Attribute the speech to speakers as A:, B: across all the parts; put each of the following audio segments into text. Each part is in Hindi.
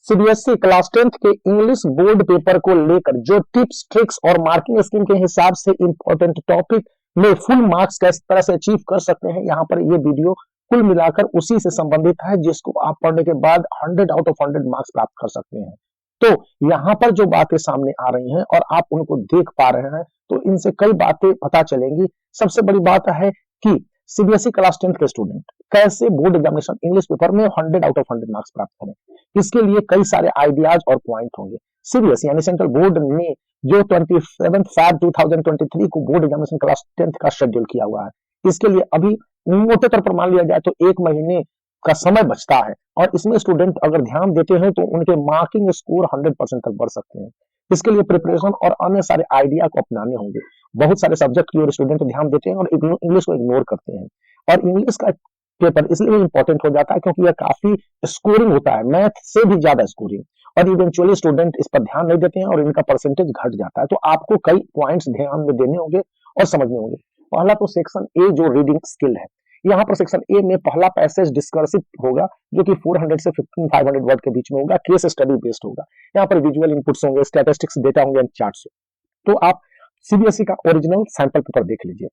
A: सीबीएसई क्लास 10th के इंग्लिश बोर्ड पेपर को लेकर जो टिप्स ट्रिक्स और मार्किंग स्कीम के हिसाब से इंपॉर्टेंट टॉपिक में फुल मार्क्स किस तरह से अचीव कर सकते हैं, यहाँ पर ये वीडियो कुल मिलाकर उसी से संबंधित है जिसको आप पढ़ने के बाद 100 आउट ऑफ 100 मार्क्स प्राप्त कर सकते हैं। तो यहाँ पर जो बातें सामने आ रही हैं और आप उनको देख पा रहे हैं तो इनसे कई बातें पता चलेंगी। सबसे बड़ी बात है कि सीबीएसई क्लास 10th के स्टूडेंट कैसे बोर्ड एग्जामिनेशन इंग्लिश पेपर में 100 आउट ऑफ 100 मार्क्स प्राप्त करें। इसके लिए कई सारे आइडियाज और पॉइंट होंगे। सीबीएसई यानी सेंट्रल बोर्ड ने जो 27 फैब 2023 को बोर्ड एग्जामिनेशन क्लास 10th का शेड्यूल किया हुआ है, इसके लिए अभी मोटे तौर पर मान लिया जाए तो 1 महीने का समय बचता है और इसमें स्टूडेंट अगर ध्यान देते हैं तो उनके मार्किंग स्कोर 100% तक बढ़ सकते हैं। इसके लिए प्रिपरेशन और अन्य सारे आइडिया को अपनाने होंगे। बहुत सारे सब्जेक्ट की ओर स्टूडेंट ध्यान देते हैं और इंग्लिश को इग्नोर करते हैं और इंग्लिश का पेपर इसलिए इंपॉर्टेंट हो जाता है क्योंकि यह काफी स्कोरिंग होता है, मैथ से भी ज्यादा स्कोरिंग, और इवेंचुअली स्टूडेंट इस पर ध्यान नहीं देते हैं और इनका परसेंटेज घट जाता है। तो आपको कई पॉइंट्स ध्यान में देने होंगे और समझने होंगे। पहला तो सेक्शन ए जो रीडिंग स्किल है, यहाँ पर सेक्शन ए में पहला पैसेज डिस्कर्सिव होगा जो कि 400 से 1500 वर्ड के बीच में होगा, केस स्टडी बेस्ड होगा। यहाँ पर विजुअल इनपुट्स होंगे, स्टैटिस्टिक्स डेटा होंगे एंड चार्ट्स। तो आप सीबीएसई का ओरिजिनल सैंपल पेपर देख लीजिए।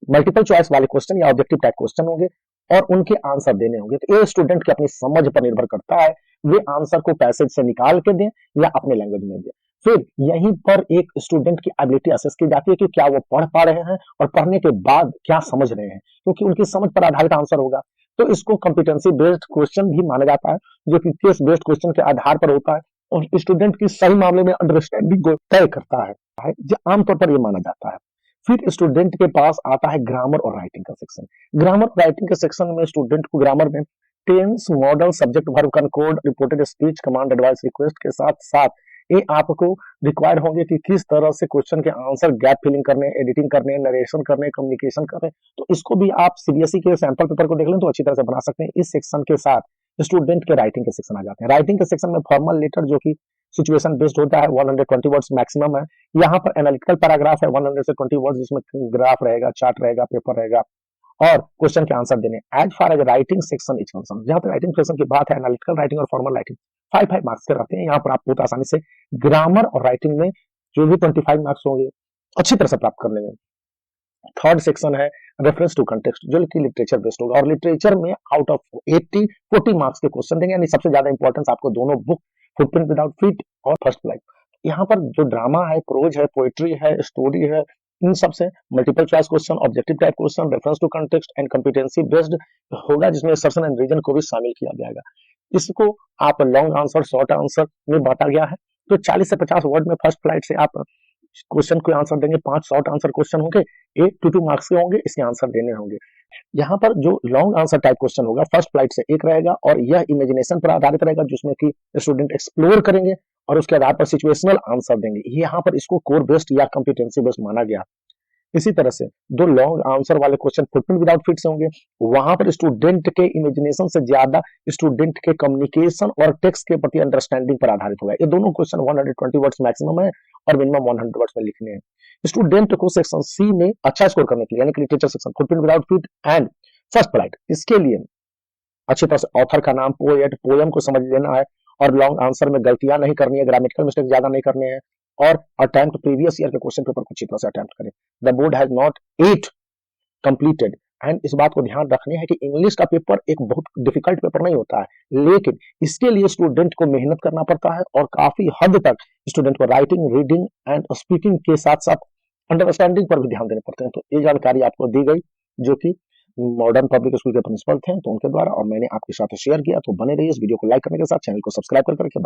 A: मल्टीपल चॉइस वाले क्वेश्चन या ऑब्जेक्टिव टाइप क्वेश्चन होंगे और उनके आंसर देने होंगे। तो ये स्टूडेंट की अपनी समझ पर निर्भर करता है, वे आंसर को पैसेज से निकाल के दें या अपने लैंग्वेज में दें। फिर यहीं पर एक स्टूडेंट की एबिलिटी असेस की जाती है कि क्या वो पढ़ पा रहे हैं और पढ़ने के बाद क्या समझ रहे हैं, क्योंकि उनकी समझ पर आधारित आंसर होगा। तो इसको कॉम्पिटेंसी बेस्ड क्वेश्चन भी माना जाता है, जो कि केस बेस्ड क्वेश्चन के आधार पर होता है और स्टूडेंट की सही मामले में अंडरस्टैंडिंग को तय करता है, जो आमतौर पर यह माना जाता है। फिर स्टूडेंट के पास आता है ग्रामर और राइटिंग का सेक्शन। ग्रामर और राइटिंग के सेक्शन में स्टूडेंट को ग्रामर में tense, modal, subject, verb, concord, reported speech, command, advice, request के साथ साथ ये आपको रिक्वायर होंगे कि किस तरह से क्वेश्चन के आंसर गैप फिलिंग करने, एडिटिंग करने, नरेशन करने, कम्युनिकेशन करने। तो इसको भी आप सीबीएसई के सैंपल पेपर को देख लें तो अच्छी तरह से बना सकते हैं। इस सेक्शन के साथ स्टूडेंट के राइटिंग के सेक्शन आ जाते हैं। राइटिंग के सेक्शन में फॉर्मल लेटर जो कि सिचुएशन बेस्ड होता है, 120 वर्ड्स मैक्सिमम है। यहाँ पर एनालिटिकल पैराग्राफ है 100 से 20 वर्ड्स, जिसमें ग्राफ रहेगा, चार्ट रहेगा, पेपर रहेगा और क्वेश्चन के आंसर देने। As far as writing section is concern, जहां पर राइटिंग सेक्शन की बात है, एनालिटिकल राइटिंग और फॉर्मल राइटिंग 5 मार्क्स के रहते हैं। यहाँ पर आप बहुत आसानी से ग्रामर और राइटिंग में जो भी 25 मार्क्स होंगे अच्छी तरह से प्राप्त कर लेंगे। थर्ड सेक्शन है रेफरेंस टू कंटेक्स्ट, जो कि लिटरेचर बेस्ड होगा और लिटरेचर में आउट ऑफ 40 मार्क्स के क्वेश्चन देंगे। यानी सबसे ज्यादा इंपॉर्टेंस आपको दोनों बुक, फुटप्रिंट विदाउट फीट और फर्स्ट फ्लाइट। यहाँ पर जो ड्रामा है, प्रोज है, पोएट्री है, स्टोरी है, इन सब से multiple choice question, objective type question, reference to context and competency based होगा, जिसमें असर्शन एंड रीजन को भी शामिल किया जाएगा। इसको आप लॉन्ग आंसर, शॉर्ट आंसर में बांटा गया है। तो 40 से 50 वर्ड में फर्स्ट फ्लाइट से आप क्वेश्चन को आंसर देंगे। 5 शॉर्ट आंसर क्वेश्चन होंगे, 8 to 2 मार्क्स के होंगे, इसके आंसर देने होंगे। यहाँ पर जो लॉन्ग आंसर टाइप क्वेश्चन होगा फर्स्ट फ्लाइट से एक रहेगा और यह इमेजिनेशन पर आधारित रहेगा, जिसमें कि स्टूडेंट एक्सप्लोर करेंगे और उसके आधार पर सिचुएशनल आंसर देंगे। यहाँ पर इसको कोर बेस्ड या कॉम्पिटेंसी बेस्ड माना गया। इसी तरह से दो लॉन्ग आंसर वाले क्वेश्चन फुटप्रिंट विदाउट फिट से होंगे। वहां पर स्टूडेंट के इमेजिनेशन से ज्यादा स्टूडेंट के कम्युनिकेशन और टेक्स्ट के प्रति अंडरस्टैंडिंग पर आधारित होगा। ये दोनों क्वेश्चन 120 वर्ड्स मैक्सिमम है और मिनिमम 100 वर्ड्स में लिखने हैं। स्टूडेंट को सेक्शन सी में अच्छा स्कोर करने के लिए, यानी कि literature section, footprint without fit and first flight, इसके लिए अच्छी तरह से ऑथर का नाम, पोएट, पोएम को समझ लेना है और लॉन्ग आंसर में गलतियां नहीं करनी है, ग्रामेटिकल मिस्टेक ज्यादा नहीं करने हैं और अटेम्प्ट प्रीवियस ईयर के क्वेश्चन पेपर को अच्छी तरह से अटेम्प्ट करें। The board has not at completed and इस बात को ध्यान रखने है कि इंग्लिश का पेपर एक बहुत डिफिकल्ट पेपर नहीं होता है, लेकिन इसके लिए स्टूडेंट को मेहनत करना पड़ता है और काफी हद तक स्टूडेंट को राइटिंग, रीडिंग एंड स्पीकिंग के साथ साथ अंडरस्टैंडिंग पर भी ध्यान देने पड़ते हैं। तो ये जानकारी आपको दी गई जो कि मॉडर्न पब्लिक स्कूल के प्रिंसिपल थे, तो उनके द्वारा, और मैंने आपके साथ शेयर किया। तो बने रहिए इस वीडियो को लाइक करने के साथ, चैनल को सब्सक्राइब कर करके।